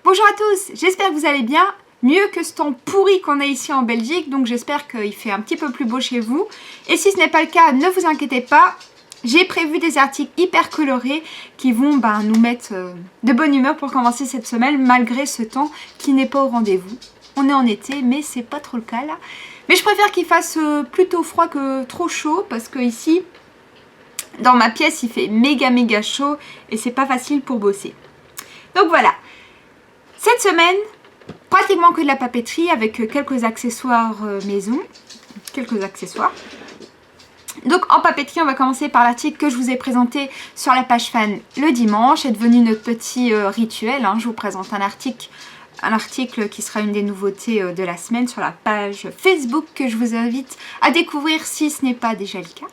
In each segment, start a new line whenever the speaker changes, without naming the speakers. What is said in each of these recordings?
Bonjour à tous, j'espère que vous allez bien, mieux que ce temps pourri qu'on a ici en Belgique, donc j'espère qu'il fait un petit peu plus beau chez vous. Et si ce n'est pas le cas, ne vous inquiétez pas, j'ai prévu des articles hyper colorés qui vont nous mettre de bonne humeur pour commencer cette semaine, malgré ce temps qui n'est pas au rendez-vous. On est en été, mais c'est pas trop le cas là. Mais je préfère qu'il fasse plutôt froid que trop chaud, parce que ici, dans ma pièce, il fait méga chaud et c'est pas facile pour bosser. Donc voilà. Cette semaine, pratiquement que de la papeterie avec quelques accessoires maison. Quelques accessoires. Donc en papeterie, on va commencer par l'article que je vous ai présenté sur la page fan le dimanche. C'est devenu notre petit rituel. Hein. Je vous présente un article qui sera une des nouveautés de la semaine sur la page Facebook que je vous invite à découvrir si ce n'est pas déjà le cas.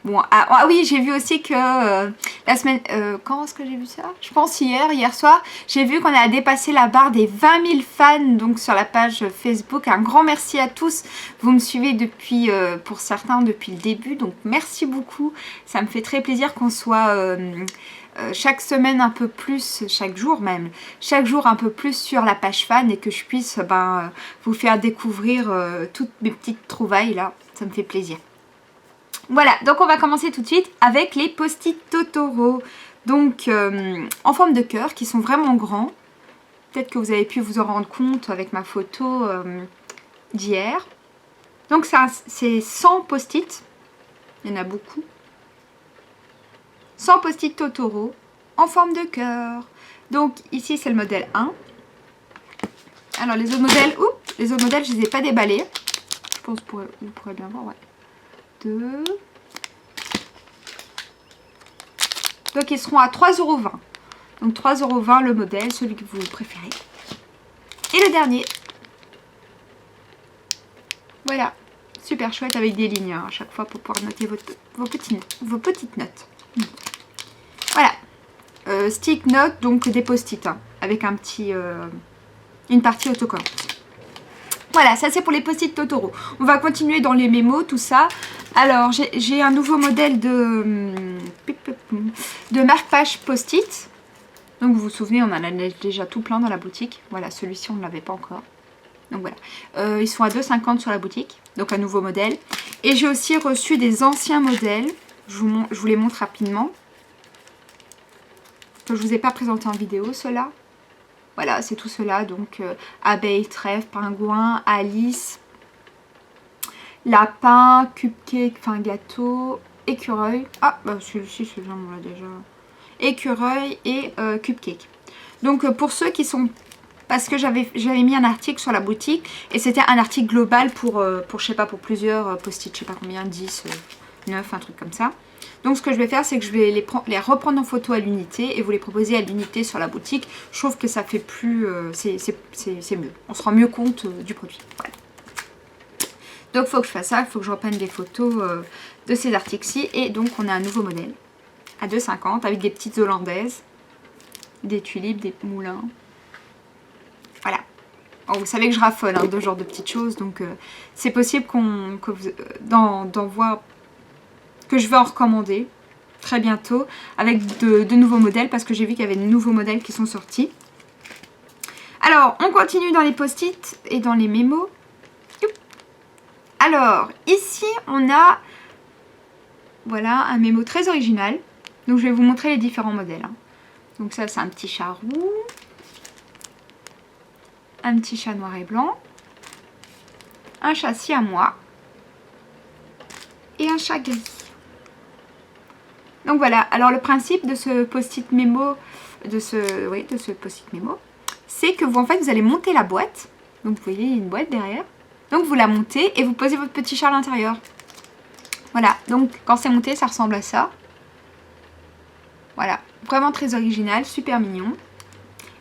Bon, ah oui, j'ai vu aussi que la semaine... quand est-ce que j'ai vu ça? Je pense hier soir, j'ai vu qu'on a dépassé la barre des 20 000 fans donc sur la page Facebook. Un grand merci à tous. Vous me suivez depuis, pour certains, depuis le début. Donc merci beaucoup. Ça me fait très plaisir qu'on soit chaque semaine un peu plus, chaque jour même, chaque jour un peu plus sur la page fan et que je puisse vous faire découvrir toutes mes petites trouvailles là. Ça me fait plaisir. Voilà, donc on va commencer tout de suite avec les post-it Totoro. Donc en forme de cœur, qui sont vraiment grands. Peut-être que vous avez pu vous en rendre compte avec ma photo d'hier. Donc c'est 100 post-it. Il y en a beaucoup. 100 post-it Totoro en forme de cœur. Donc ici c'est le modèle 1. Alors les autres modèles, je ne les ai pas déballés. Je pense que vous pourrez bien voir, ouais. 2. Donc ils seront à 3,20 €. Donc 3,20 € le modèle, celui que vous préférez. Et le dernier. Voilà. Super chouette avec des lignes à chaque fois pour pouvoir noter vos petites notes. Voilà. Stick note, donc des post-it. Hein, avec une partie autocollante. Voilà, ça c'est pour les post-it Totoro. On va continuer dans les mémos, tout ça. Alors, j'ai un nouveau modèle de marque-page post-it. Donc, vous vous souvenez, on en a déjà tout plein dans la boutique. Voilà, celui-ci, on ne l'avait pas encore. Donc, voilà. Ils sont à 2,50 € sur la boutique. Donc, un nouveau modèle. Et j'ai aussi reçu des anciens modèles. Je vous les montre rapidement. Que je ne vous ai pas présenté en vidéo, ceux-là. Voilà, c'est tout cela. Donc, abeille, trèfle, pingouin, Alice, lapin, cupcake, enfin gâteau, écureuil. Ah, bah celui-ci, celui-là, on l'a déjà. Écureuil et cupcake. Donc, pour ceux qui sont... Parce que j'avais mis un article sur la boutique et c'était un article global pour je sais pas, pour plusieurs post-it, je sais pas combien, 10, 9, un truc comme ça. Donc ce que je vais faire, c'est que je vais les reprendre en photo à l'unité et vous les proposer à l'unité sur la boutique. Je trouve que ça fait plus... c'est mieux. On se rend mieux compte du produit. Voilà. Donc il faut que je fasse ça, il faut que je reprenne des photos de ces articles-ci. Et donc on a un nouveau modèle à 2,50 € avec des petites hollandaises, des tulipes, des moulins. Voilà. Bon, vous savez que je raffole de ce genre de petites choses. Donc c'est possible que je vais en recommander très bientôt avec de nouveaux modèles parce que j'ai vu qu'il y avait de nouveaux modèles qui sont sortis. Alors, on continue dans les post-it et dans les mémos. Alors, ici, on a voilà, un mémo très original. Donc, je vais vous montrer les différents modèles. Hein. Donc, ça, c'est un petit chat roux. Un petit chat noir et blanc. Un chat siamois. Et un chat gris. Donc voilà, alors le principe de ce post-it mémo, c'est que en fait vous allez monter la boîte. Donc vous voyez, il y a une boîte derrière. Donc vous la montez et vous posez votre petit chat à l'intérieur. Voilà, donc quand c'est monté, ça ressemble à ça. Voilà, vraiment très original, super mignon.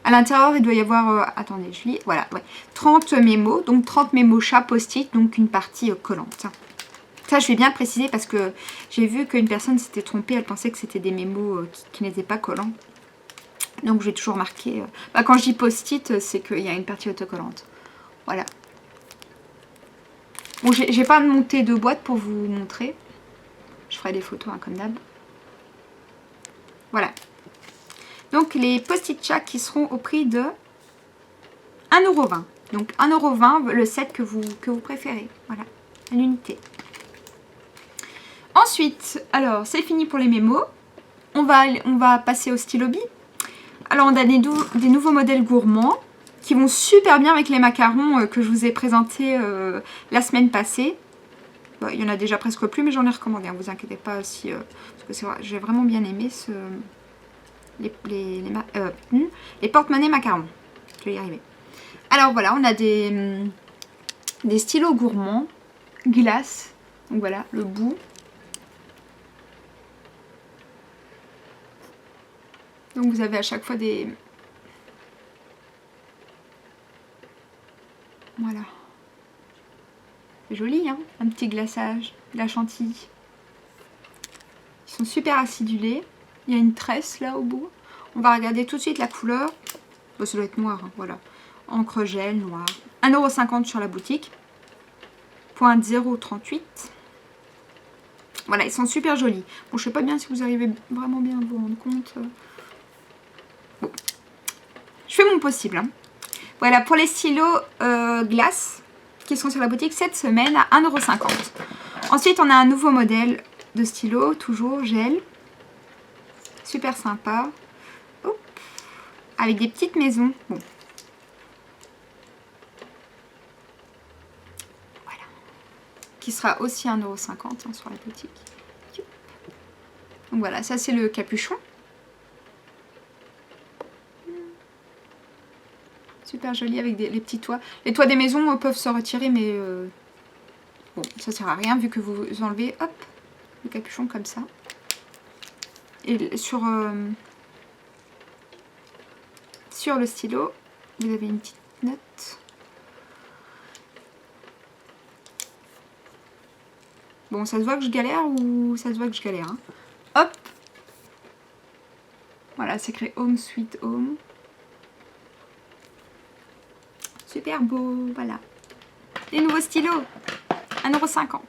À l'intérieur, il doit y avoir, attendez, je lis, voilà, ouais, 30 mémos, donc 30 mémos chat post-it, donc une partie collante. Ça, je vais bien préciser parce que j'ai vu qu'une personne s'était trompée. Elle pensait que c'était des mémos qui n'étaient pas collants. Donc, je vais toujours marquer... quand je dis post-it, c'est qu'il y a une partie autocollante. Voilà. Bon, j'ai pas monté de boîte pour vous montrer. Je ferai des photos, hein, comme d'hab. Voilà. Donc les post-it chat qui seront au prix de 1,20 €. Donc 1,20 € le set que vous préférez. Voilà, à l'unité. Ensuite, alors c'est fini pour les mémos. On va passer au stylo Bi. Alors on a des nouveaux modèles gourmands qui vont super bien avec les macarons que je vous ai présentés la semaine passée. Bon, il y en a déjà presque plus, mais j'en ai recommandé, ne vous inquiétez pas si... parce que c'est vrai, j'ai vraiment bien aimé les porte-monnaies macarons. Je vais y arriver. Alors voilà, on a des stylos gourmands, glace. Donc voilà, le bout. Donc vous avez à chaque fois des... Voilà. C'est joli, hein, un petit glaçage, de la chantilly. Ils sont super acidulés. Il y a une tresse là au bout. On va regarder tout de suite la couleur. Bon, ça doit être noir, hein, voilà. Encre gel, noir. 1,50 € sur la boutique. Point 0,38. Voilà, ils sont super jolis. Bon, je sais pas bien si vous arrivez vraiment bien à vous rendre compte. Bon. Je fais mon possible. Hein. Voilà, pour les stylos glace qui sont sur la boutique cette semaine à 1,50 €. Ensuite, on a un nouveau modèle de stylo, toujours gel. Super sympa. Hop. Avec des petites maisons. Bon. Voilà. Qui sera aussi 1,50 € hein, sur la boutique. Donc voilà, ça c'est le capuchon. Super joli avec les petits toits. Les toits des maisons peuvent se retirer, mais bon, ça sert à rien vu que vous enlevez, hop, le capuchon comme ça. Et sur le stylo, vous avez une petite note. Bon, ça se voit que je galère ou ça se voit que je galère. Hein. Hop. Voilà, c'est écrit Home Sweet Home. Super beau, voilà. Les nouveaux stylos, 1,50 €.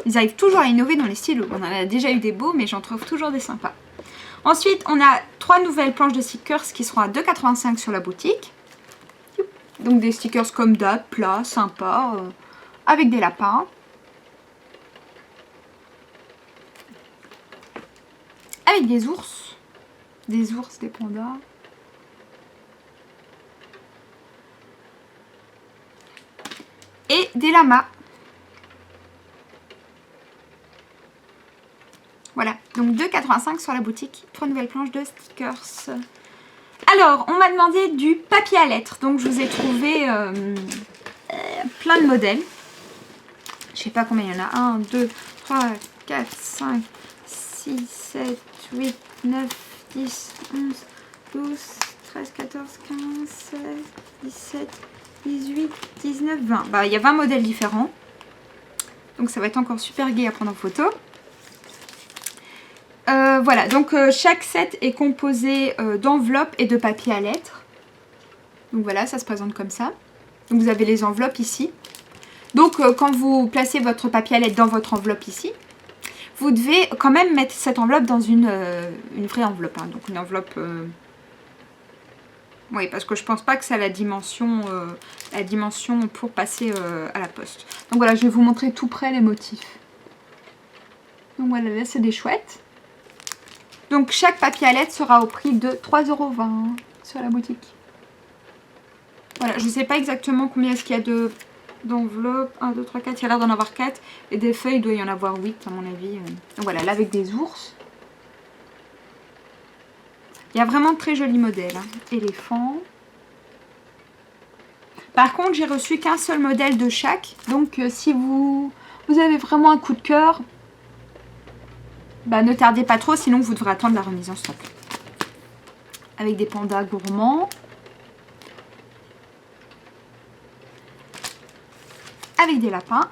Ils arrivent toujours à innover dans les stylos. On en a déjà eu des beaux, mais j'en trouve toujours des sympas. Ensuite, on a 3 nouvelles planches de stickers qui seront à 2,85 € sur la boutique. Donc des stickers comme d'hab, plats, sympas, avec des lapins. Avec des ours, des pandas. Et des lamas. Voilà, donc 2,85 € sur la boutique. 3 nouvelles planches de stickers. Alors, on m'a demandé du papier à lettres. Donc, je vous ai trouvé plein de modèles. Je sais pas combien il y en a. 1, 2, 3, 4, 5, 6, 7, 8, 9, 10, 11, 12, 13, 14, 15, 16, 17, 18, 19, 20. Bah, il y a 20 modèles différents. Donc ça va être encore super gai à prendre en photo. Voilà, donc chaque set est composé d'enveloppes et de papier à lettres. Donc voilà, ça se présente comme ça. Donc vous avez les enveloppes ici. Donc quand vous placez votre papier à lettres dans votre enveloppe ici, vous devez quand même mettre cette enveloppe dans une vraie enveloppe. Hein. Donc une enveloppe... Oui, parce que je pense pas que ça a la dimension pour passer à la poste. Donc voilà, je vais vous montrer tout près les motifs. Donc voilà, là c'est des chouettes. Donc chaque papier à lettres sera au prix de 3,20 € sur la boutique. Voilà, je ne sais pas exactement combien est-ce qu'il y a d'enveloppes. 1, 2, 3, 4, il y a l'air d'en avoir 4. Et des feuilles, il doit y en avoir 8 à mon avis. Donc voilà, là avec des ours. Il y a vraiment de très jolis modèles. Hein. Éléphant. Par contre, j'ai reçu qu'un seul modèle de chaque. Donc si vous avez vraiment un coup de cœur, bah, ne tardez pas trop, sinon vous devrez attendre la remise en stock. Avec des pandas gourmands. Avec des lapins.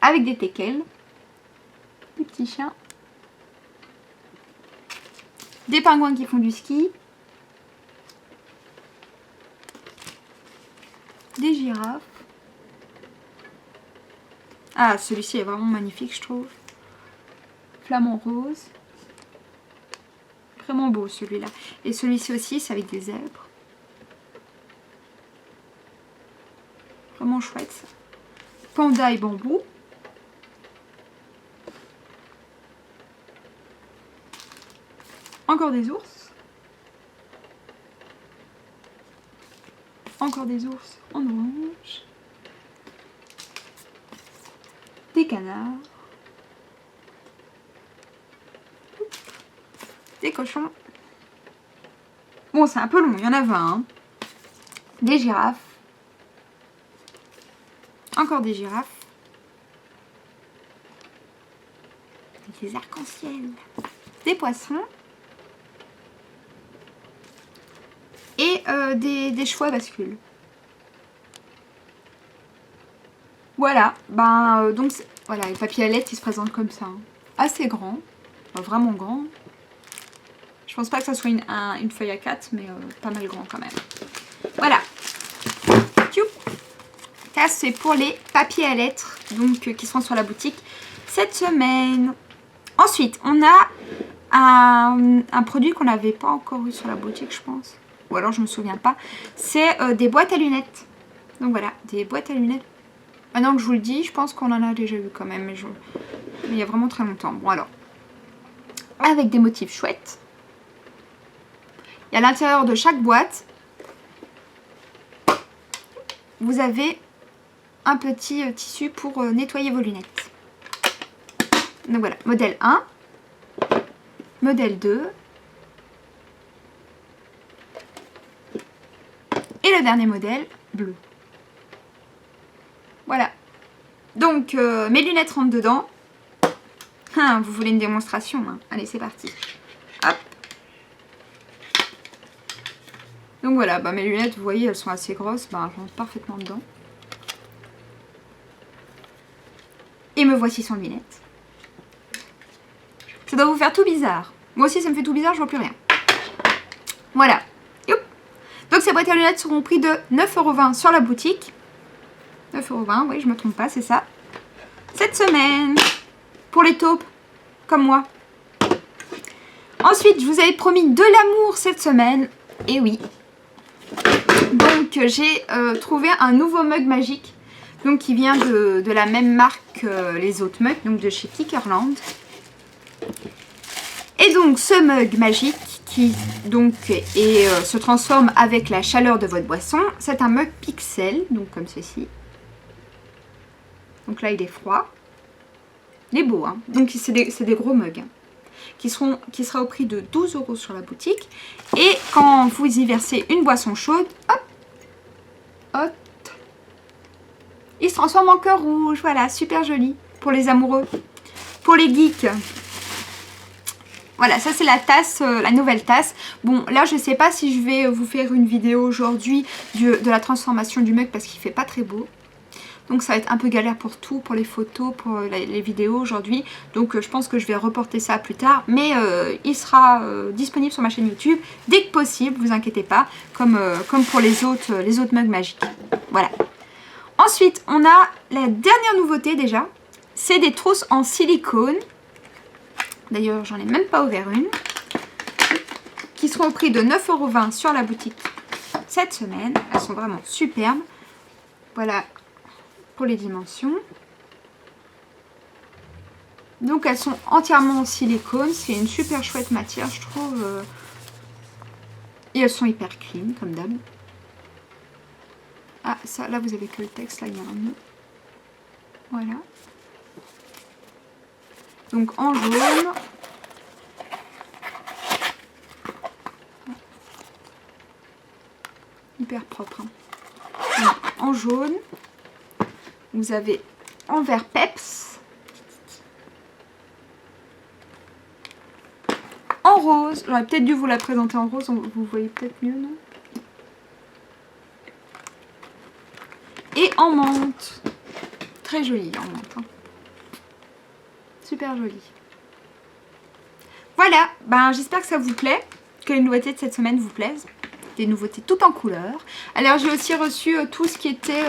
Avec des teckels. Des petits chiens. Des pingouins qui font du ski. Des girafes. Ah, celui-ci est vraiment magnifique, je trouve. flamant rose. Vraiment beau celui-là. Et celui-ci aussi, c'est avec des zèbres. Vraiment chouette ça. Panda et bambou. Encore des ours. Encore des ours en orange. Des canards. Des cochons. Bon, c'est un peu long, il y en a 20. Hein. Des girafes. Encore des girafes. Des arcs-en-ciel. Des poissons. Et des chevaux à bascule. Voilà. Donc, voilà, les papiers à lettres, ils se présentent comme ça. Hein. Assez grand. Vraiment grand. Je pense pas que ça soit une feuille à 4, mais pas mal grand quand même. Voilà. Ça, c'est pour les papiers à lettres donc, qui seront sur la boutique cette semaine. Ensuite, on a un produit qu'on n'avait pas encore eu sur la boutique, je pense. Ou alors, je me souviens pas. C'est des boîtes à lunettes. Donc voilà, des boîtes à lunettes. Maintenant que je vous le dis, je pense qu'on en a déjà eu quand même. Mais il y a vraiment très longtemps. Bon alors, avec des motifs chouettes. Et à l'intérieur de chaque boîte, vous avez un petit tissu pour nettoyer vos lunettes. Donc voilà, modèle 1, modèle 2 et le dernier modèle bleu. Voilà. Donc mes lunettes rentrent dedans. Ah, vous voulez une démonstration, hein? Allez, c'est parti. Hop. Donc voilà, mes lunettes, vous voyez, elles sont assez grosses. Elles rentrent parfaitement dedans. Et me voici sans lunettes. Ça doit vous faire tout bizarre. Moi aussi, ça me fait tout bizarre, je vois plus rien. Voilà. Youp. Donc ces boîtes à lunettes seront au prix de 9,20 € sur la boutique. 9,20 €, oui, je me trompe pas, c'est ça. Cette semaine. Pour les taupes, comme moi. Ensuite, je vous avais promis de l'amour cette semaine. Et oui. Donc, j'ai trouvé un nouveau mug magique. Donc, qui vient de la même marque que les autres mugs. Donc, de chez Kickerland. Et donc, ce mug magique qui donc se transforme avec la chaleur de votre boisson. C'est un mug pixel. Donc, comme ceci. Donc là, il est froid. Il est beau, hein. Donc c'est des gros mugs hein, qui sera au prix de 12 € sur la boutique. Et quand vous y versez une boisson chaude, hop, hop, il se transforme en cœur rouge. Voilà, super joli pour les amoureux, pour les geeks. Voilà, ça c'est la tasse, la nouvelle tasse. Bon, là je sais pas si je vais vous faire une vidéo aujourd'hui de la transformation du mug parce qu'il fait pas très beau. Donc ça va être un peu galère pour tout, pour les photos, pour les vidéos aujourd'hui. Donc je pense que je vais reporter ça plus tard. Mais il sera disponible sur ma chaîne YouTube dès que possible, vous inquiétez pas. Comme pour les autres mugs magiques. Voilà. Ensuite, on a la dernière nouveauté déjà. C'est des trousses en silicone. D'ailleurs, j'en ai même pas ouvert une. Qui seront au prix de 9,20 € sur la boutique cette semaine. Elles sont vraiment superbes. Voilà. Pour les dimensions. Donc elles sont entièrement en silicone. C'est une super chouette matière je trouve. Et elles sont hyper clean comme d'hab. Ah ça là vous avez que le texte. Là il y a un nœud. Voilà. Donc en jaune. Hyper propre. Hein. Donc, en jaune. Vous avez en vert peps, en rose, j'aurais peut-être dû vous la présenter en rose, vous voyez peut-être mieux, non? Et en menthe, très jolie en menthe, hein. Super jolie. Voilà, j'espère que ça vous plaît, que les nouveautés de cette semaine vous plaisent, des nouveautés toutes en couleur. Alors j'ai aussi reçu tout ce qui était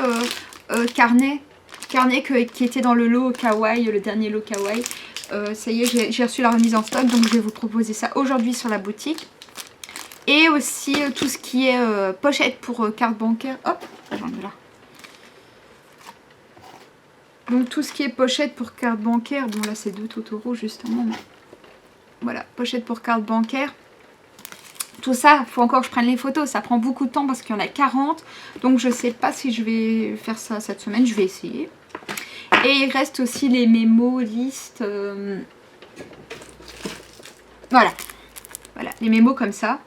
carnet qui était dans le lot kawaii, le dernier lot kawaii. Ça y est, j'ai reçu la remise en stock, donc je vais vous proposer ça aujourd'hui sur la boutique. Et aussi tout ce qui est pochette pour carte bancaire. Hop, j'en ai là. Donc tout ce qui est pochette pour carte bancaire. Bon là c'est 2 Totoro justement. Mais... Voilà, pochette pour carte bancaire. Tout ça, il faut encore que je prenne les photos. Ça prend beaucoup de temps parce qu'il y en a 40. Donc je sais pas si je vais faire ça cette semaine. Je vais essayer. Et il reste aussi les mémos, listes. Voilà. Voilà, les mémos comme ça.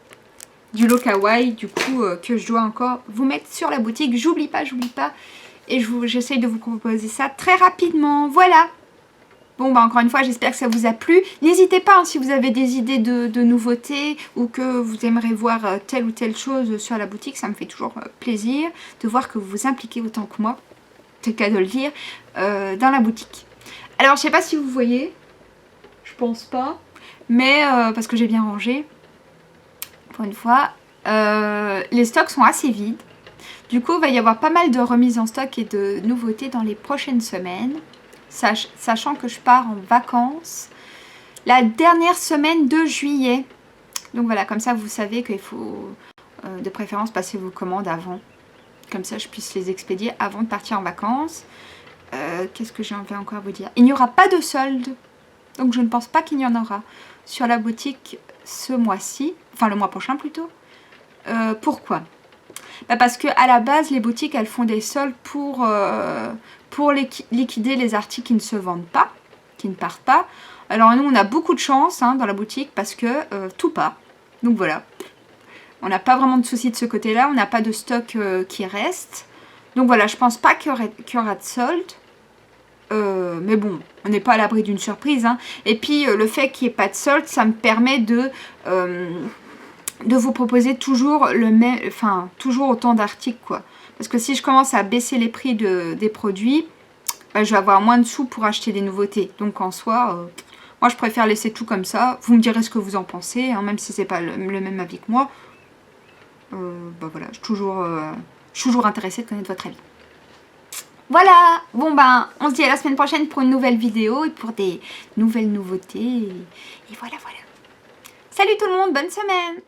Du lot kawaii, du coup, que je dois encore vous mettre sur la boutique. J'oublie pas. Et j'essaye de vous proposer ça très rapidement. Voilà. Bon, bah encore une fois, j'espère que ça vous a plu. N'hésitez pas, hein, si vous avez des idées de nouveautés ou que vous aimeriez voir telle ou telle chose sur la boutique. Ça me fait toujours plaisir de voir que vous vous impliquez autant que moi, c'est le cas de le dire, dans la boutique. Alors, je sais pas si vous voyez. Je pense pas. Mais, parce que j'ai bien rangé. Pour une fois, les stocks sont assez vides. Du coup, il va y avoir pas mal de remises en stock et de nouveautés dans les prochaines semaines. Sachant que je pars en vacances la dernière semaine de juillet. Donc voilà, comme ça vous savez qu'il faut de préférence passer vos commandes avant. Comme ça je puisse les expédier avant de partir en vacances. Qu'est-ce que j'ai envie encore à vous dire? Il n'y aura pas de solde. Donc je ne pense pas qu'il y en aura sur la boutique ce mois-ci. Enfin le mois prochain plutôt. Pourquoi? Bah parce que à la base les boutiques elles font des soldes pour liquider les articles qui ne se vendent pas, qui ne partent pas. Alors nous on a beaucoup de chance hein, dans la boutique parce que tout part. Donc voilà. On n'a pas vraiment de soucis de ce côté-là. On n'a pas de stock qui reste. Donc voilà, je pense pas qu'il y aura de solde. Mais bon, on n'est pas à l'abri d'une surprise. Hein. Et puis le fait qu'il n'y ait pas de solde, ça me permet de vous proposer toujours le même, enfin toujours autant d'articles quoi. Parce que si je commence à baisser les prix des produits, bah, je vais avoir moins de sous pour acheter des nouveautés. Donc en soi, moi je préfère laisser tout comme ça. Vous me direz ce que vous en pensez, hein, même si c'est pas le même avis que moi. Bah voilà, je suis toujours intéressée de connaître votre avis. Voilà, bon ben, on se dit à la semaine prochaine pour une nouvelle vidéo et pour des nouvelles nouveautés. Et voilà. Salut tout le monde, bonne semaine!